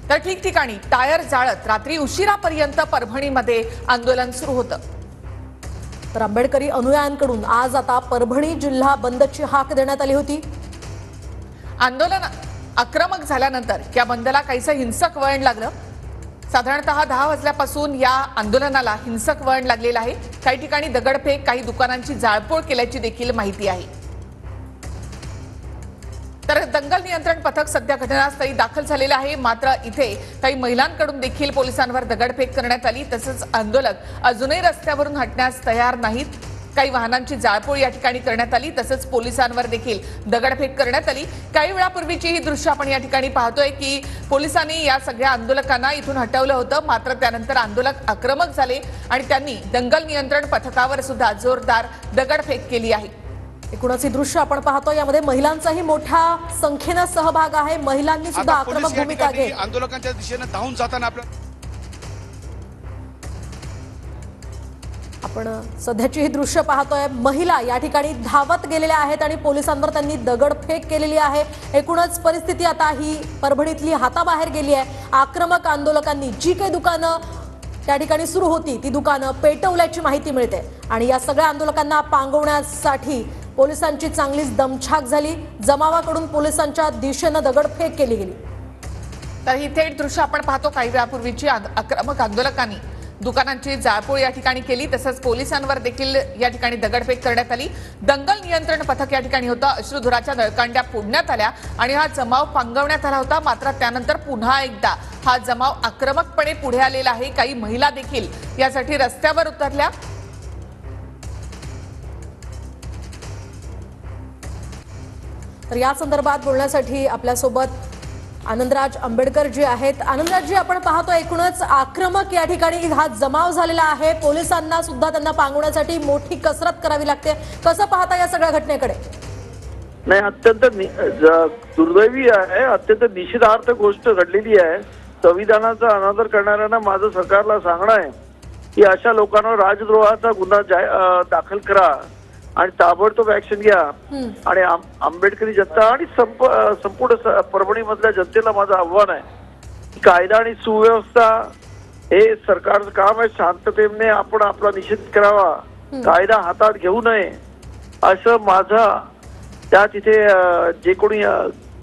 तर ठिकठिकाणी टायर जाळत रात्री उशिरापर्यंत परभणीमध्ये आंदोलन सुरू होतं। तर आंबेडकरी अनुयायांकडून आज आता परभणी जिल्हा बंदची हाक देण्यात आली होती। आंदोलन आक्रमक झाल्यानंतर या बंदला काहीसं हिंसक वळण लागलं। साधारणतः 10 वाजल्यापासून या आंदोलनाला हिंसक वळण लागलेलं आहे। काही ठिकाणी दगडफेक, काही दुकानांची जाळपोळ केल्याची देखील माहिती आहे। तर दंगल नियंत्रण पथक सध्या घटनास्थळी दाखल झालेलं आहे। मात्र इथे काही महिलांकडून देखील पोलिसांवर दगडफेक करण्यात आली। तसंच आंदोलक अजूनही रस्त्यावरून हटण्यास तयार नाहीत। काही वाहनांची जाळपोळ या ठिकाणी करण्यात आली। तसंच पोलिसांवर देखील दगडफेक करण्यात आली। काही वेळापूर्वीची ही दृश्य आपण या ठिकाणी पाहतोय की पोलिसांनी या सगळ्या आंदोलकांना इथून हटवलं होतं। मात्र त्यानंतर आंदोलक आक्रमक झाले आणि त्यांनी दंगल नियंत्रण पथकावर सुद्धा जोरदार दगडफेक केली आहे। एकूणच ही दृश्य आपण पाहतो, यामध्ये महिलांचाही मोठ्या संख्येने सहभाग आहे। महिलांनी सुद्धा आक्रमक भूमिका घेत आंदोलकांच्या दिशेने धावून जाताना आपण सध्याची ही दृश्य पाहतोय। महिला या ठिकाणी धावत गेलेल्या आहेत आणि पोलिसांवर त्यांनी दगडफेक केलेली आहे। एकूणच परिस्थिती आता ही परभणीतली हाताबाहेर गेली आहे। आक्रमक आंदोलकांनी जी काही दुकानं त्या ठिकाणी सुरू होती ती दुकानं पेटवल्याची माहिती मिळते आणि या सगळ्या आंदोलकांना पांगवण्यासाठी पोलिसांची चांगलीच दमछाक झाली। जमावाकडून पोलिसांच्या दिशेने दगडफेक केली गेली। तर ही थेट दृश्य आपण पाहतो। काही वेळापूर्वीची आक्रमक आंदोलकांनी दुकानांची जाळपोळ या ठिकाणी केली। तसंच पोलिसांवर देखील या ठिकाणी दगडफेक करण्यात आली। दंगल नियंत्रण पथक या ठिकाणी होतं। अश्रुधुराच्या नळकांड्या फोडण्यात आल्या आणि हा जमाव पांगवण्यात आला होता। मात्र त्यानंतर पुन्हा एकदा हा जमाव आक्रमकपणे पुढे आलेला आहे। काही महिला देखील यासाठी रस्त्यावर उतरल्या। तर या संदर्भात बोलण्यासाठी आपल्यासोबत आनंदराज आंबेडकर जी आहेत। आनंदराज जी, आपण पाहतो एकूणच आक्रमक या ठिकाणी हा जमाव झालेला आहे। पोलिसांना सुद्धा त्यांना पांगवण्यासाठी मोठी कसरत करावी लागते। कसं पाहता या सगळ्या घटनेकडे? नाही, अत्यंत दुर्दैवी आहे, अत्यंत निषेधार्थ गोष्ट घडलेली आहे। संविधानाचा अनादर करणाऱ्यांना माझं सरकारला सांगणं आहे की अशा लोकांवर राजद्रोहाचा गुन्हा दाखल करा आणि ताबडतोब ऍक्शन घ्या। आणि आंबेडकरी जनता आणि संपूर्ण परभणी मधल्या जनतेला माझं आव्हान आहे की कायदा आणि सुव्यवस्था हे सरकारचं काम आहे। शांततेने आपण आपला निषेध करावा, कायदा हातात घेऊ नये असं माझं त्या तिथे जे कोणी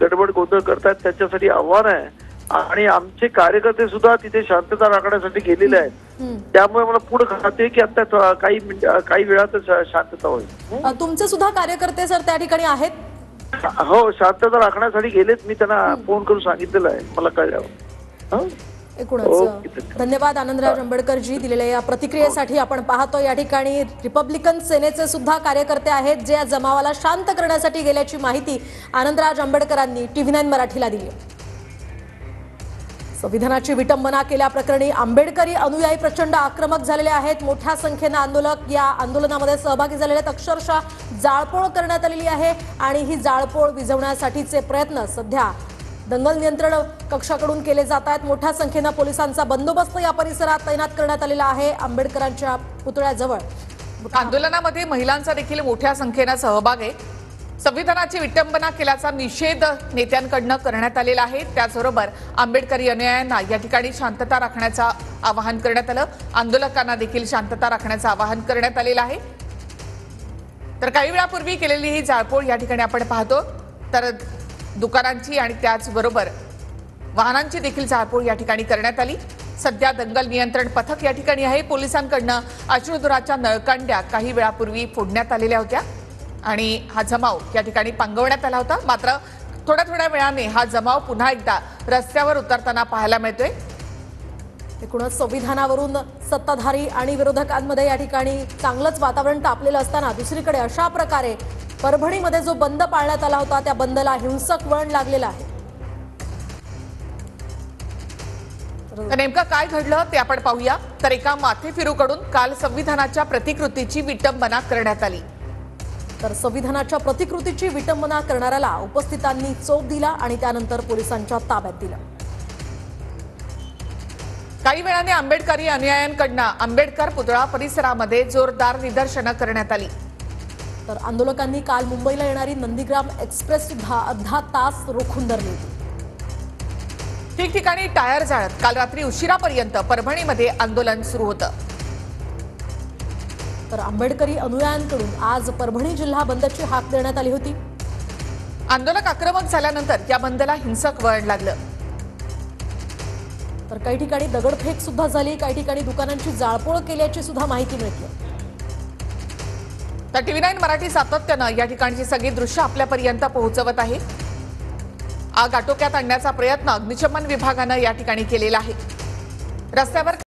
गडबड गोंधळ करतायत त्याच्यासाठी आव्हान आहे। आणि आमचे कार्यकर्ते सुद्धा तिथे शांतता राखण्यासाठी गेलेले आहेत। त्यामुळे मला पुढे खाते की आता काही वेळात शांतता होईल। तुमचे सुद्धा कार्यकर्ते सर त्या ठिकाणी आहेत? हो, शांतता राखण्यासाठी गेलेत। मी त्यांना फोन करून सांगितलेलं आहे, मला कळलं। एकूणच धन्यवाद आनंदराज आंबेडकर जी दिलेल्या या प्रतिक्रियेसाठी। आपण पाहतो या ठिकाणी रिपब्लिकन सेनेचे सुद्धा कार्यकर्ते आहेत जे या जमावाला शांत करण्यासाठी गेल्याची माहिती आनंदराज आंबेडकरांनी TV9 मराठीला दिली। संविधानाची विटंबना केल्याप्रकरणी आंबेडकरी अनुयायी प्रचंड आक्रमक झालेले आहेत। मोठ्या संख्येने आंदोलक या आंदोलनामध्ये सहभागी झालेले आहेत। अक्षरशः जाळपोळ करण्यात आलेली आहे आणि ही जाळपोळ विझवण्यासाठीचे प्रयत्न सध्या दंगल नियंत्रण कक्षाकडून केले जात आहेत। मोठ्या संख्येने पोलिसांचा बंदोबस्त या परिसरात तैनात करण्यात आलेला आहे। आंबेडकरांच्या पुतळ्याजवळ आंदोलनामध्ये महिलांचा देखील मोठ्या संख्येने सहभाग आहे। संविधानाची विटंबना केल्याचा निषेध नेत्यांकडून करण्यात आलेला आहे। त्याचबरोबर आंबेडकरी अनुयायांना या ठिकाणी शांतता राखण्याचं आवाहन करण्यात आलं। आंदोलकांना देखील शांतता राखण्याचं आवाहन करण्यात आलेलं आहे। तर काही वेळापूर्वी केलेली ही जाळपोळ या ठिकाणी आपण पाहतो। तर दुकानांची आणि त्याचबरोबर वाहनांची देखील जाळपोळ या ठिकाणी करण्यात आली। सध्या दंगल नियंत्रण पथक या ठिकाणी आहे। पोलिसांकडून अश्रुधुराच्या नळकांड्या काही वेळापूर्वी फोडण्यात आलेल्या होत्या आणि हा जमाव या ठिकाणी पांगवण्यात आला होता। मात्र थोड्या वेळाने हा जमाव पुन्हा एकदा रस्त्यावर उतरताना पाहायला मिळतोय। एकूणच संविधानावरून सत्ताधारी आणि विरोधकांमध्ये या ठिकाणी चांगलंच वातावरण तापलेलं असताना दुसरीकडे अशा प्रकारे परभणीमध्ये जो बंद पाळण्यात आला होता त्या बंदला हिंसक वळण लागलेलं आहे। नेमकं काय घडलं ते आपण पाहूया। तर एका माथेफिरूकडून काल संविधानाच्या प्रतिकृतीची विटंबना करण्यात आली। तर संविधानाच्या प्रतिकृतीची विटंबना करणाऱ्याला उपस्थितांनी चोप दिला आणि त्यानंतर पोलिसांच्या ताब्यात दिलं। काही वेळाने आंबेडकरी अनुयायांकडून आंबेडकर पुतळा परिसरामध्ये जोरदार निदर्शनं करण्यात आली। तर आंदोलकांनी काल मुंबईला येणारी नंदीग्राम एक्सप्रेस सुद्धा अर्धा तास रोखून धरली होती। ठिकठिकाणी टायर जाळत काल रात्री उशिरापर्यंत परभणीमध्ये आंदोलन सुरू होतं. तर आंबेडकरी अनुयायांकडून आज परभणी जिल्हा बंदची हाक देण्यात आली होती. आंदोलक आक्रमक झाल्यानंतर या बंदला हिंसक वळण लागलं. तर काही ठिकाणी दगडफेक सुद्धा झाली, काही ठिकाणी दुकानांची जाळपोळ केल्याची सुद्धा माहिती मिळते. तर TV9 मराठी सातत्यानं या ठिकाणची सगळी दृश्य आपल्यापर्यंत पोहोचवत आहे. आग आटोक्यात आणण्याचा प्रयत्न अग्निशमन विभागानं या ठिकाणी केलेला आहे. रस्त्यावर